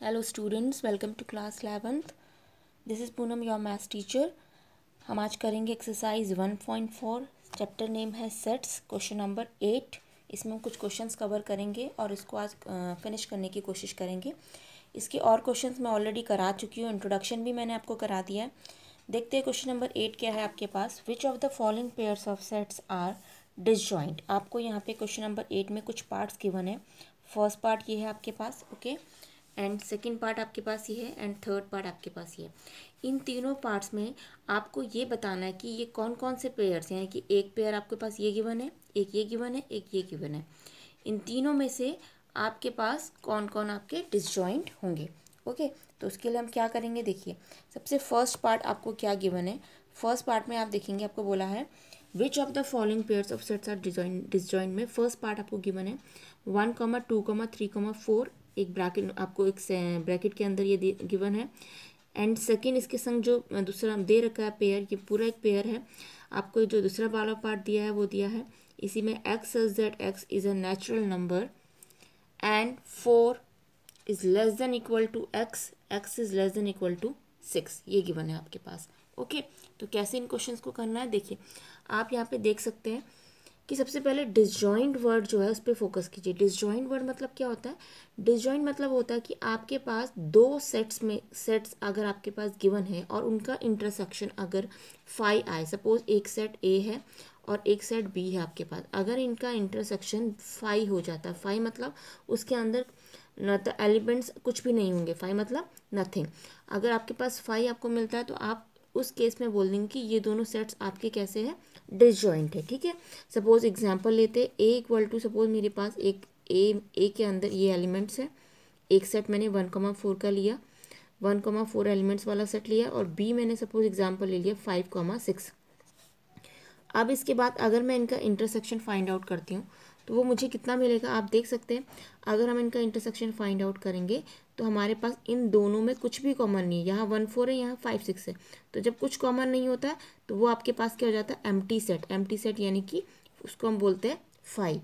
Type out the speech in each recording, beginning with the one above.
Hello students, welcome to class 11th। This is Poonam, your maths teacher. हम आज करेंगे exercise 1.4। Chapter name है sets, question number 8। इसमें हम कुछ क्वेश्चंस कवर करेंगे और इसको आज फिनिश करने की कोशिश करेंगे। इसके और क्वेश्चंस मैं ऑलरेडी करा चुकी हूँ, इंट्रोडक्शन भी मैंने आपको करा दिया है। देखते हैं क्वेश्चन नंबर 8 क्या है आपके पास। Which of the following pairs of sets are disjoint. आपको यहाँ पे क्वेश्चन नंबर 8 में कुछ पार्ट्स गिवन है। फर्स्ट पार्ट ये है आपके पास, ओके, एंड सेकेंड पार्ट आपके पास ये है, एंड थर्ड पार्ट आपके पास ये है। इन तीनों पार्ट्स में आपको ये बताना है कि ये कौन कौन से पेयर्स हैं, कि एक पेयर आपके पास ये गिवन है, एक ये गिवन है, एक ये गिवन है। इन तीनों में से आपके पास कौन कौन आपके डिसजॉइंट होंगे। ओके, तो उसके लिए हम क्या करेंगे, देखिए सबसे फर्स्ट पार्ट आपको क्या गिवन है। फर्स्ट पार्ट में आप देखेंगे, आपको बोला है which of the following pairs of sets are disjoint में फर्स्ट पार्ट आपको गिवन है 1, 2, 3, 4। एक ब्रैकेट आपको, एक ब्रैकेट के अंदर ये गिवन है। एंड सेकेंड इसके संग जो दूसरा दे रखा है पेयर, ये पूरा एक पेयर है। आपको जो दूसरा वाला पार्ट दिया है वो दिया है इसी में x such that x is a natural number and 4 is less than equal to x is less than equal to 6। ये गिवन है आपके पास। ओके, तो कैसे इन क्वेश्चंस को करना है, देखिए आप यहाँ पे देख सकते हैं कि सबसे पहले डिसजॉइंट वर्ड जो है उस पर फोकस कीजिए। डिसजॉइंट वर्ड मतलब क्या होता है? डिसजॉइंट मतलब होता है कि आपके पास दो सेट्स अगर आपके पास गिवन है और उनका इंटरसेक्शन अगर 5 आए, सपोज एक सेट ए है और एक सेट बी है आपके पास, अगर इनका इंटरसेक्शन 5 हो जाता है, 5 मतलब उसके अंदर न तो एलिमेंट्स कुछ भी नहीं होंगे, 5 मतलब नथिंग। अगर आपके पास 5 आपको मिलता है तो आप उस केस में बोल देंगे कि ये दोनों सेट्स आपके कैसे हैं, डिसजॉइंट है। ठीक है, सपोज एग्जांपल लेते हैं ए इक्वल टू, सपोज मेरे पास एक ए के अंदर ये एलिमेंट्स है। एक सेट मैंने 1,4 का लिया, 1,4 एलिमेंट्स वाला सेट लिया, और बी मैंने सपोज एग्जांपल ले लिया 5,6। अब इसके बाद अगर मैं इनका इंटरसेक्शन फाइंड आउट करती हूँ तो वो मुझे कितना मिलेगा, आप देख सकते हैं। अगर हम इनका इंटरसेक्शन फाइंड आउट करेंगे तो हमारे पास इन दोनों में कुछ भी कॉमन नहीं है। यहाँ 1,4 है, यहाँ 5,6 है। तो जब कुछ कॉमन नहीं होता है तो वो आपके पास क्या हो जाता है, एम्प्टी सेट। एम्प्टी सेट यानी कि उसको हम बोलते हैं 5।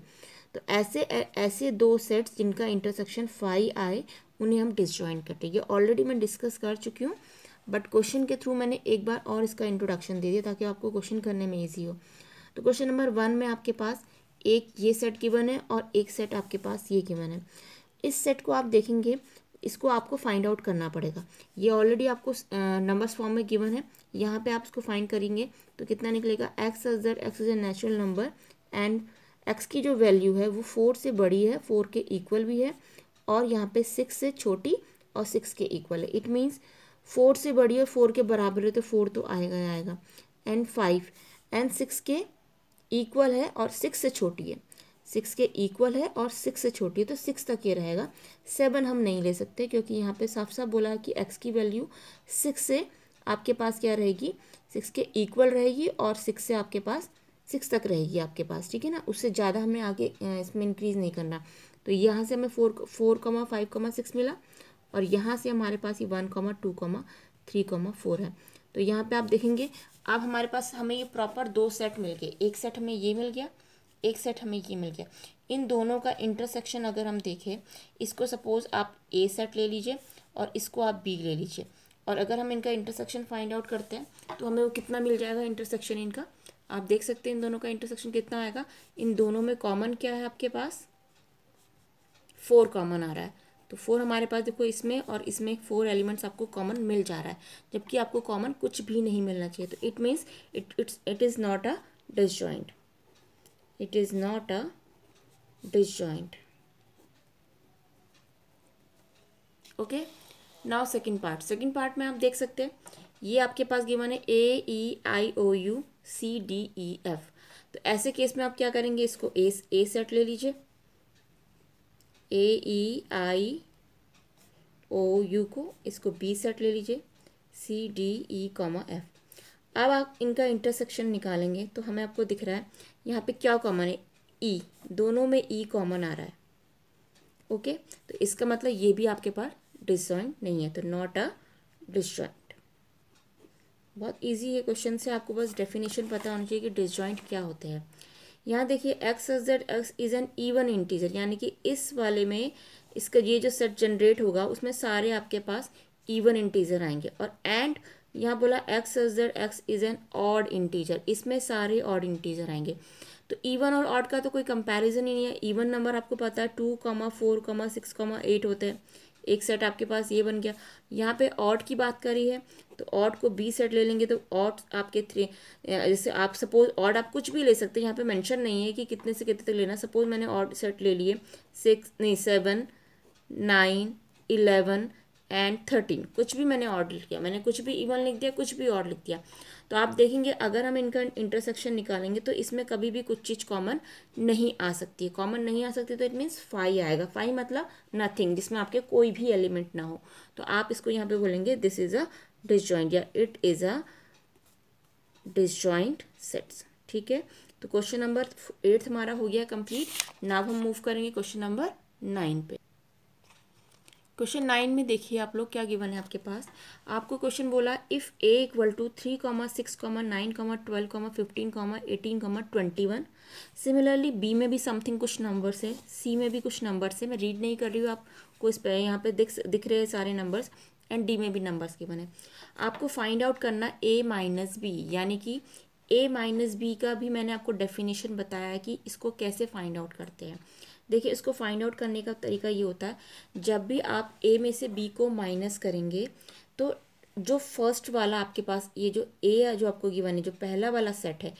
तो ऐसे दो सेट्स जिनका इंटरसेक्शन 5 आए उन्हें हम डिसजॉइंट करते हैं। ये ऑलरेडी मैं डिस्कस कर चुकी हूँ, बट क्वेश्चन के थ्रू मैंने एक बार और इसका इंट्रोडक्शन दे दिया ताकि आपको क्वेश्चन करने में ईजी हो। तो क्वेश्चन नंबर 1 में आपके पास एक ये सेट गिवन है और एक सेट आपके पास ये गिवन है। इस सेट को आप देखेंगे, इसको आपको फाइंड आउट करना पड़ेगा। ये ऑलरेडी आपको नंबर्स फॉर्म में गिवन है। यहाँ पे आप इसको फाइंड करेंगे तो कितना निकलेगा, x is a natural number and x की जो वैल्यू है वो 4 से बड़ी है, 4 के इक्वल भी है, और यहाँ पे 6 से छोटी और 6 के इक्वल है। इट मीन्स 4 से बड़ी और 4 के बराबर है तो 4 तो आएगा ही आएगा। एंड 5 एंड 6 के इक्वल है और 6 से छोटी है, 6 के इक्वल है और 6 से छोटी है, तो 6 तक ये रहेगा। 7 हम नहीं ले सकते क्योंकि यहाँ पे साफ साफ बोला है कि x की वैल्यू 6 से आपके पास क्या रहेगी, 6 के इक्वल रहेगी, और 6 से आपके पास 6 तक रहेगी आपके पास। ठीक है ना, उससे ज़्यादा हमें आगे इसमें इंक्रीज़ नहीं करना। तो यहाँ से हमें 4,5,6 मिला, और यहाँ से हमारे पास ये 1, 2, 3, 4 है। तो यहाँ पे आप देखेंगे अब हमारे पास हमें ये प्रॉपर दो सेट मिल गए। एक सेट हमें ये मिल गया, एक सेट हमें ये मिल गया। इन दोनों का इंटरसेक्शन अगर हम देखें, इसको सपोज आप ए सेट ले लीजिए और इसको आप बी ले लीजिए, और अगर हम इनका इंटरसेक्शन फाइंड आउट करते हैं तो हमें वो कितना मिल जाएगा इंटरसेक्शन इनका। आप देख सकते हैं इन दोनों का इंटरसेक्शन कितना आएगा। इन दोनों में कॉमन क्या है आपके पास, 4 कॉमन आ रहा है। तो 4 हमारे पास देखो, इसमें और इसमें 4 एलिमेंट्स आपको कॉमन मिल जा रहा है, जबकि आपको कॉमन कुछ भी नहीं मिलना चाहिए। तो it means it is not a disjoint, it is not a disjoint. Okay, now second part में आप देख सकते हैं ये आपके पास गिवन है AEIOUCDEF। तो ऐसे केस में आप क्या करेंगे, इसको ए सेट ले लीजिए, AEIOU को, इसको बी सेट ले लीजिए, CDEF। अब आप इनका इंटरसेक्शन निकालेंगे तो हमें आपको दिख रहा है यहाँ पे क्या कॉमन है, ई, दोनों में ई कॉमन आ रहा है। ओके, तो इसका मतलब ये भी आपके पास डिसजॉइंट नहीं है, तो नॉट अ डिसजॉइंट। बहुत इजी है क्वेश्चन से, आपको बस डेफिनेशन पता होनी चाहिए कि डिसजॉइंट क्या होते हैं। यहाँ देखिए x is an even integer, यानी कि इस वाले में इसका ये जो सेट जनरेट होगा उसमें सारे आपके पास इवन इंटीजर आएंगे। और एंड यहाँ बोला x is that x is an odd integer, इसमें सारे ऑड इंटीजर आएंगे। तो इवन और ऑड का तो कोई कंपैरिजन ही नहीं है। इवन नंबर आपको पता है 2, 4, 6, 8 होते हैं, एक सेट आपके पास ये बन गया। यहाँ पे ऑड की बात करी है तो ऑड को बी सेट ले लेंगे तो ऑड आपके 3, जैसे आप सपोज ऑड आप कुछ भी ले सकते हैं, यहाँ पे मेंशन नहीं है कि कितने से कितने तक लेना। सपोज मैंने ऑड सेट ले लिए 7, 9, 11 एंड 13, कुछ भी मैंने ऑड लिख दिया, मैंने कुछ भी इवन लिख दिया, कुछ भी ऑड लिख दिया। तो आप देखेंगे अगर हम इनका इंटरसेक्शन निकालेंगे तो इसमें कभी भी कुछ चीज़ कॉमन नहीं आ सकती है। कॉमन नहीं आ सकती तो इट मीन्स 5 आएगा। 5 मतलब नथिंग, जिसमें आपके कोई भी एलिमेंट ना हो। तो आप इसको यहाँ पे बोलेंगे दिस इज अ डिसजॉइंट या it is a disjoint sets. ठीक है, तो क्वेश्चन नंबर 8 हमारा हो गया कंप्लीट। नाउ हम मूव करेंगे क्वेश्चन नंबर 9 पे। क्वेश्चन 9 में देखिए आप लोग क्या गिवन है आपके पास। आपको क्वेश्चन बोला if A equal to 3, 6, 9, 12, 15, 18, 21। Similarly B में भी समथिंग कुछ नंबर्स है, सी में भी कुछ नंबर्स है। मैं रीड नहीं कर रही हूँ, आपको इस पर यहाँ पे दिख रहे हैं सारे नंबर्स। एंड डी में भी नंबर्स गिवन है। आपको फाइंड आउट करना ए माइनस बी, यानी कि ए माइनस बी का भी मैंने आपको डेफिनेशन बताया है कि इसको कैसे फाइंड आउट करते हैं। देखिए, इसको फाइंड आउट करने का तरीका ये होता है, जब भी आप ए में से बी को माइनस करेंगे तो जो फर्स्ट वाला आपके पास ये जो ए है जो आपको गिवन है, जो पहला वाला सेट है,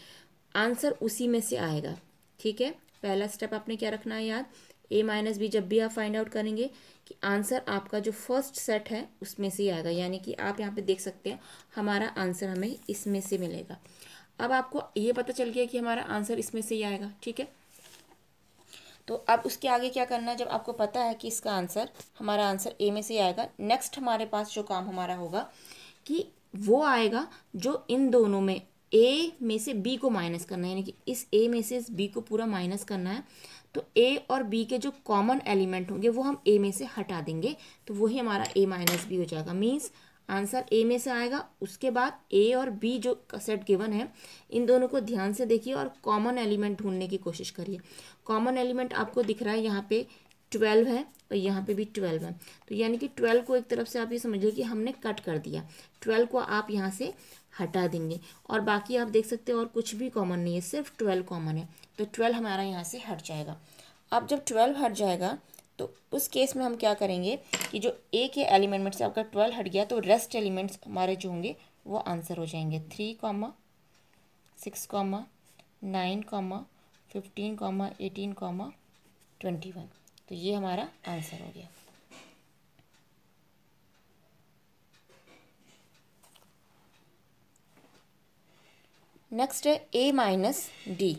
आंसर उसी में से आएगा। ठीक है, पहला स्टेप आपने क्या रखना है याद, ए माइनस बी जब भी आप फाइंड आउट करेंगे कि आंसर आपका जो फर्स्ट सेट है उसमें से ही आएगा। यानी कि आप यहाँ पे देख सकते हैं हमारा आंसर हमें इसमें से मिलेगा। अब आपको ये पता चल गया कि हमारा आंसर इसमें से ही आएगा। ठीक है, तो अब उसके आगे क्या करना है, जब आपको पता है कि इसका आंसर हमारा आंसर ए में से आएगा, नेक्स्ट हमारे पास जो काम हमारा होगा कि वो आएगा जो इन दोनों में ए में से बी को माइनस करना है, यानी कि इस ए में से इस बी को पूरा माइनस करना है। तो ए और बी के जो कॉमन एलिमेंट होंगे वो हम ए में से हटा देंगे, तो वही हमारा ए माइनस बी हो जाएगा। मीन्स आंसर ए में से आएगा। उसके बाद ए और बी जो सेट गिवन है, इन दोनों को ध्यान से देखिए और कॉमन एलिमेंट ढूंढने की कोशिश करिए। कॉमन एलिमेंट आपको दिख रहा है यहाँ पे 12 है और यहाँ पे भी 12 है। तो यानी कि 12 को एक तरफ से आप ये समझिए कि हमने कट कर दिया, 12 को आप यहाँ से हटा देंगे और बाकी आप देख सकते हो और कुछ भी कॉमन नहीं है, सिर्फ 12 कॉमन है। तो 12 हमारा यहाँ से हट जाएगा। अब जब 12 हट जाएगा तो उस केस में हम क्या करेंगे कि जो ए के एलिमेंट में से आपका 12 हट गया तो रेस्ट एलिमेंट्स हमारे जो होंगे वो आंसर हो जाएंगे। 3, 6, 9, 15, 18, 21। तो ये हमारा आंसर हो गया। नेक्स्ट है ए माइनस डी।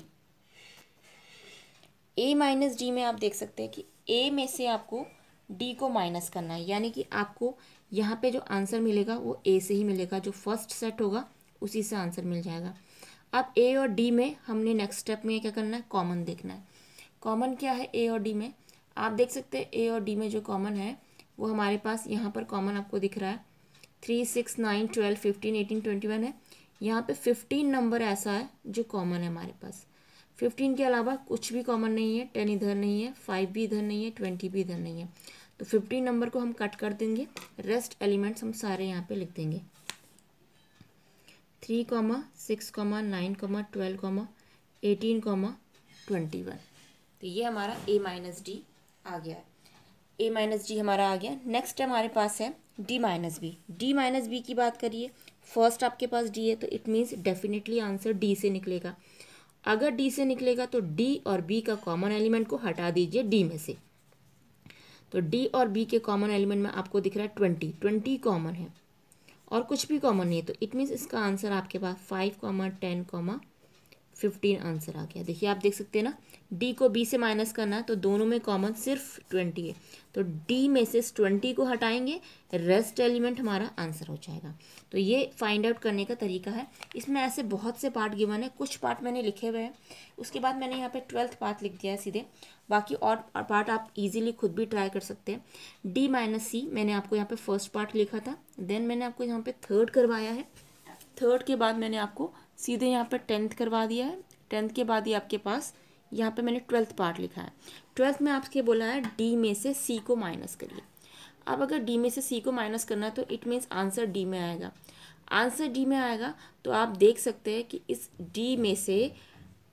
ए माइनस डी में आप देख सकते हैं कि ए में से आपको डी को माइनस करना है, यानी कि आपको यहाँ पे जो आंसर मिलेगा वो ए से ही मिलेगा, जो फर्स्ट सेट होगा उसी से आंसर मिल जाएगा। अब ए और डी में हमने नेक्स्ट स्टेप में क्या करना है, कॉमन देखना है। कॉमन क्या है ए और डी में, आप देख सकते हैं ए और डी में जो कॉमन है वो हमारे पास यहाँ पर कॉमन आपको दिख रहा है 3, 6, 9, 12, 15, 18, 21 है। यहाँ पे 15 नंबर ऐसा है जो कॉमन है हमारे पास। 15 के अलावा कुछ भी कॉमन नहीं है, 10 इधर नहीं है, 5 भी इधर नहीं है, 20 भी इधर नहीं है। तो 15 नंबर को हम कट कर देंगे, रेस्ट एलिमेंट्स हम सारे यहाँ पे लिख देंगे। 3, 6, 9, 12, 18, 21। तो ये हमारा ए माइनस डी आ गया है। ए माइनस डी हमारा आ गया। नेक्स्ट हमारे पास है D minus B. D minus B की बात करिए, फर्स्ट आपके पास डी है तो it means definitely answer D से निकलेगा। अगर डी से निकलेगा तो डी और बी का कॉमन एलिमेंट को हटा दीजिए डी में से। तो डी और बी के कॉमन एलिमेंट में आपको दिख रहा है 20 कॉमन है और कुछ भी कॉमन नहीं है। तो इट मीन्स इसका आंसर आपके पास 5, 10, 15 आंसर आ गया। देखिए आप देख सकते हैं ना, डी को बी से माइनस करना है तो दोनों में कॉमन सिर्फ 20 है। तो डी में से 20 को हटाएंगे, रेस्ट एलिमेंट हमारा आंसर हो जाएगा। तो ये फाइंड आउट करने का तरीका है। इसमें ऐसे बहुत से पार्ट गिवन है, कुछ पार्ट मैंने लिखे हुए हैं, उसके बाद मैंने यहाँ पे 12th पार्ट लिख दिया है सीधे। बाकी और पार्ट आप इजीली खुद भी ट्राई कर सकते हैं। डी माइनस सी मैंने आपको यहाँ पे फर्स्ट पार्ट लिखा था, देन मैंने आपको यहाँ पे थर्ड करवाया है, थर्ड के बाद मैंने आपको सीधे यहाँ पर 10th करवा दिया है, 10th के बाद ही आपके पास यहाँ पे मैंने 12th पार्ट लिखा है। 12th में आपके बोला है डी में से सी को माइनस करिए। अब अगर डी में से सी को माइनस करना है तो इट मीन्स आंसर डी में आएगा। आंसर डी में आएगा तो आप देख सकते हैं कि इस डी में से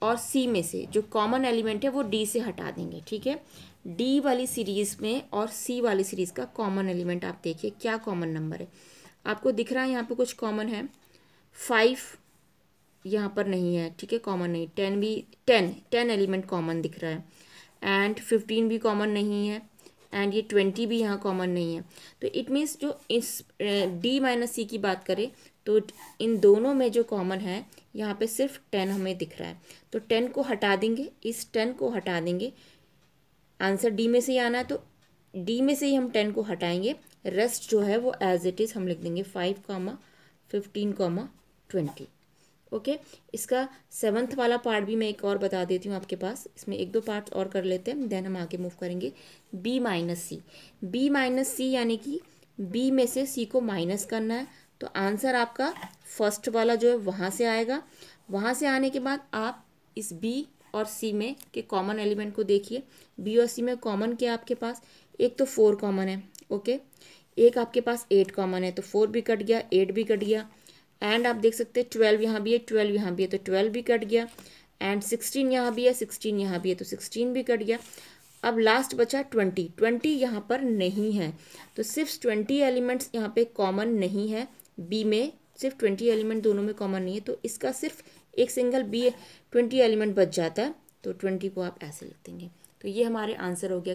और सी में से जो कॉमन एलिमेंट है वो डी से हटा देंगे, ठीक है। डी वाली सीरीज़ में और सी वाली सीरीज़ का कॉमन एलिमेंट आप देखिए क्या कॉमन नंबर है। आपको दिख रहा है यहाँ पे कुछ कॉमन है। 5 यहाँ पर नहीं है, ठीक है, कॉमन नहीं। 10 भी 10 एलिमेंट कॉमन दिख रहा है एंड 15 भी कॉमन नहीं है एंड ये 20 भी यहाँ कॉमन नहीं है। तो इट मीन्स जो इस डी माइनस सी की बात करें तो इन दोनों में जो कॉमन है यहाँ पे सिर्फ 10 हमें दिख रहा है। तो 10 को हटा देंगे, इस 10 को हटा देंगे। आंसर डी में से ही आना है तो डी में से ही हम 10 को हटाएंगे। रेस्ट जो है वो एज इट इज़ हम लिख देंगे 5, 15, 20। ओके, इसका 7th वाला पार्ट भी मैं एक और बता देती हूँ आपके पास। इसमें 1-2 पार्ट्स और कर लेते हैं, देन हम आगे मूव करेंगे। बी माइनस सी, बी माइनस सी यानी कि बी में से सी को माइनस करना है। तो आंसर आपका फर्स्ट वाला जो है वहाँ से आएगा। वहाँ से आने के बाद आप इस बी और सी में के कॉमन एलिमेंट को देखिए। बी और सी में कॉमन क्या आपके पास, एक तो 4 कॉमन है, ओके, एक आपके पास 8 कॉमन है, तो 4 भी कट गया, 8 भी कट गया एंड आप देख सकते हैं 12 यहाँ भी है, 12 यहाँ भी है, तो 12 भी कट गया एंड 16 यहाँ भी है, 16 यहाँ भी है, तो 16 भी कट गया। अब लास्ट बचा 20 यहाँ पर नहीं है, तो सिर्फ 20 एलिमेंट्स यहाँ पे कॉमन नहीं है। बी में सिर्फ 20 एलिमेंट दोनों में कॉमन नहीं है, तो इसका सिर्फ एक सिंगल बी 20 एलिमेंट बच जाता है। तो 20 को आप ऐसे लिख देंगे। तो ये हमारे आंसर हो गया।